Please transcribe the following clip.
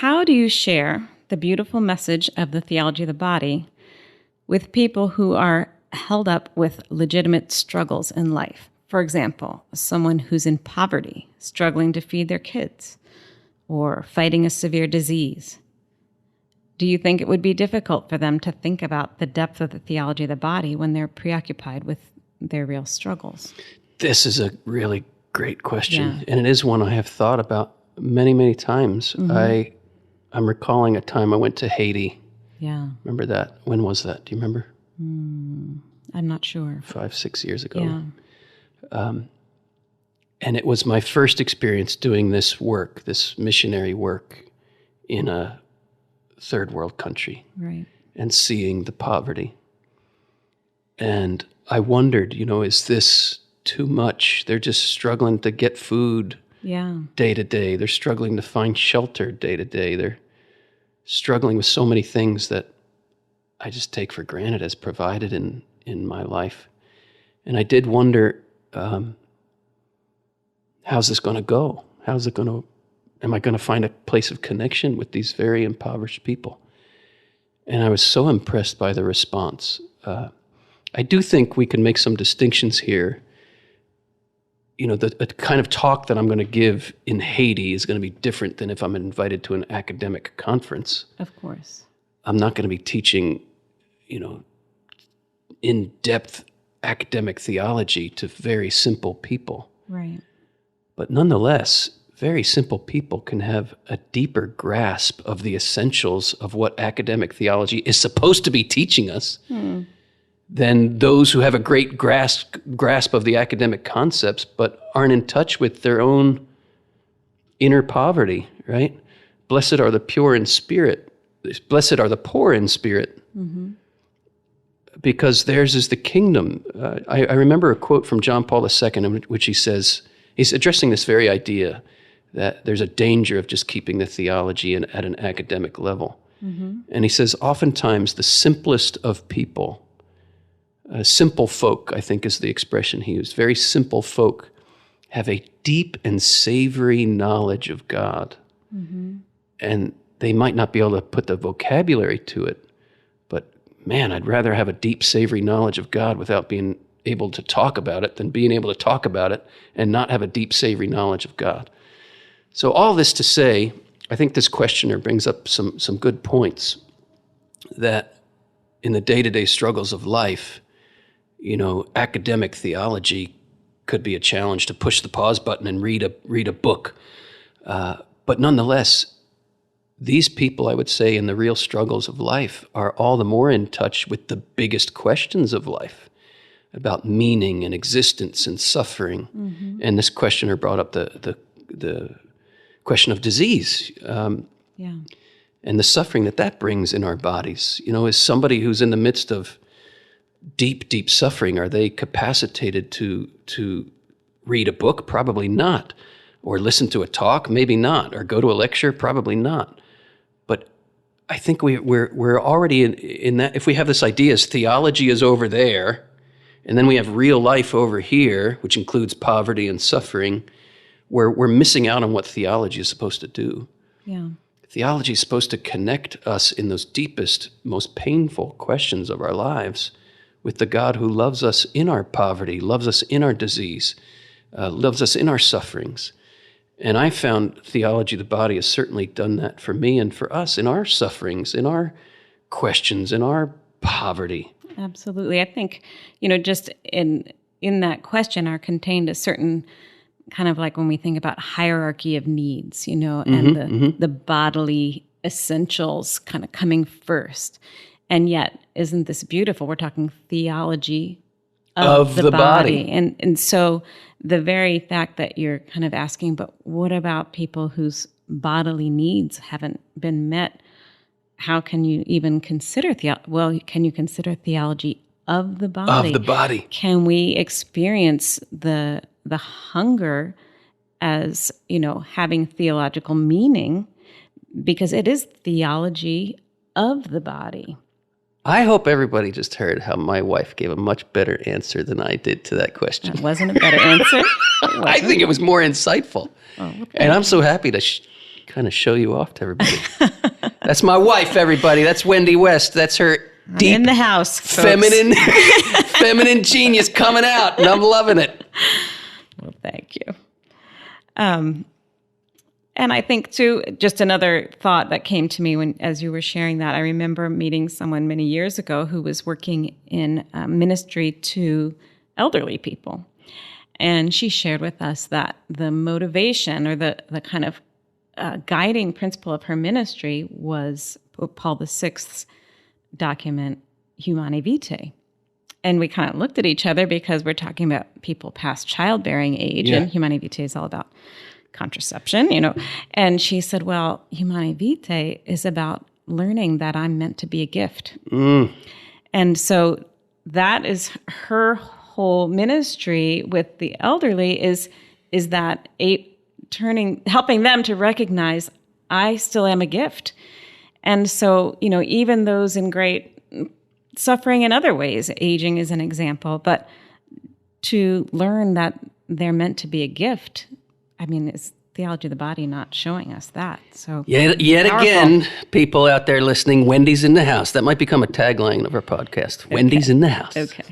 how do you share the beautiful message of the theology of the body with people who are held up with legitimate struggles in life? For example, someone who's in poverty, struggling to feed their kids, or fighting a severe disease. Do you think it would be difficult for them to think about the depth of the theology of the body when they're preoccupied with their real struggles? This is a really great question, and it is one I have thought about many, many times. Mm-hmm. I'm recalling a time I went to Haiti. Yeah. Remember that? When was that? Do you remember? I'm not sure. 5-6 years ago. Yeah. And it was my first experience doing this work, this missionary work in a third world country. Right. And seeing the poverty. And I wondered, is this too much? They're just struggling to get food day to day. They're struggling to find shelter day to day. They're struggling with so many things that I just take for granted as provided in my life. And I did wonder, how's this going to go? Am I going to find a place of connection with these very impoverished people? And I was so impressed by the response. I do think we can make some distinctions here. The kind of talk that I'm going to give in Haiti is going to be different than if I'm invited to an academic conference. Of course. I'm not going to be teaching, in-depth academic theology to very simple people. Right. But nonetheless, very simple people can have a deeper grasp of the essentials of what academic theology is supposed to be teaching us than those who have a great grasp of the academic concepts but aren't in touch with their own inner poverty, right? Blessed are the pure in spirit. Blessed are the poor in spirit. Mm-hmm. Because theirs is the kingdom. I remember a quote from John Paul II in which he says, he's addressing this very idea that there's a danger of just keeping the theology at an academic level. Mm-hmm. And he says, oftentimes the simplest of people, simple folk, I think is the expression he used, very simple folk have a deep and savory knowledge of God. Mm-hmm. And they might not be able to put the vocabulary to it, but man, I'd rather have a deep, savory knowledge of God without being able to talk about it than being able to talk about it and not have a deep, savory knowledge of God. So all this to say, I think this questioner brings up some good points that in the day-to-day struggles of life, academic theology could be a challenge to push the pause button and read a book. But nonetheless, these people, I would say, in the real struggles of life are all the more in touch with the biggest questions of life about meaning and existence and suffering. Mm-hmm. And this questioner brought up the question of disease and the suffering that brings in our bodies. As somebody who's in the midst of deep, deep suffering, are they capacitated to read a book? Probably not. Or listen to a talk? Maybe not. Or go to a lecture? Probably not. But I think we're already in that. If we have this idea as theology is over there, and then we have real life over here, which includes poverty and suffering, we're missing out on what theology is supposed to do. Yeah. Theology is supposed to connect us in those deepest, most painful questions of our lives with the God who loves us in our poverty, loves us in our disease, loves us in our sufferings. And I found theology of the body has certainly done that for me and for us in our sufferings, in our questions, in our poverty. Absolutely. I think, just in that question are contained a certain kind of like when we think about hierarchy of needs, and the bodily essentials kind of coming first. And yet, isn't this beautiful? We're talking theology of the body. And so the very fact that you're kind of asking, but what about people whose bodily needs haven't been met? How can you even consider can you consider theology of the body? Of the body. Can we experience the hunger as, having theological meaning? Because it is theology of the body. I hope everybody just heard how my wife gave a much better answer than I did to that question. That wasn't a better answer? I think it was more insightful. Oh, okay. And I'm so happy to kind of show you off to everybody. That's my wife, everybody. That's Wendy West. That's her deep in the house, feminine genius coming out, and I'm loving it. Well, thank you. And I think, too, just another thought that came to me as you were sharing that, I remember meeting someone many years ago who was working in ministry to elderly people. And she shared with us that the motivation or the kind of guiding principle of her ministry was Pope Paul VI's document, Humanae Vitae. And we kind of looked at each other because we're talking about people past childbearing age, and Humanae Vitae is all about contraception, And she said, well, Humanae Vitae is about learning that I'm meant to be a gift. And so that is her whole ministry with the elderly is that helping them to recognize I still am a gift. And so, even those in great suffering in other ways, aging is an example, but to learn that they're meant to be a gift, is theology of the body not showing us that? So yet again, people out there listening, Wendy's in the house. That might become a tagline of our podcast. Okay. Wendy's in the house. Okay.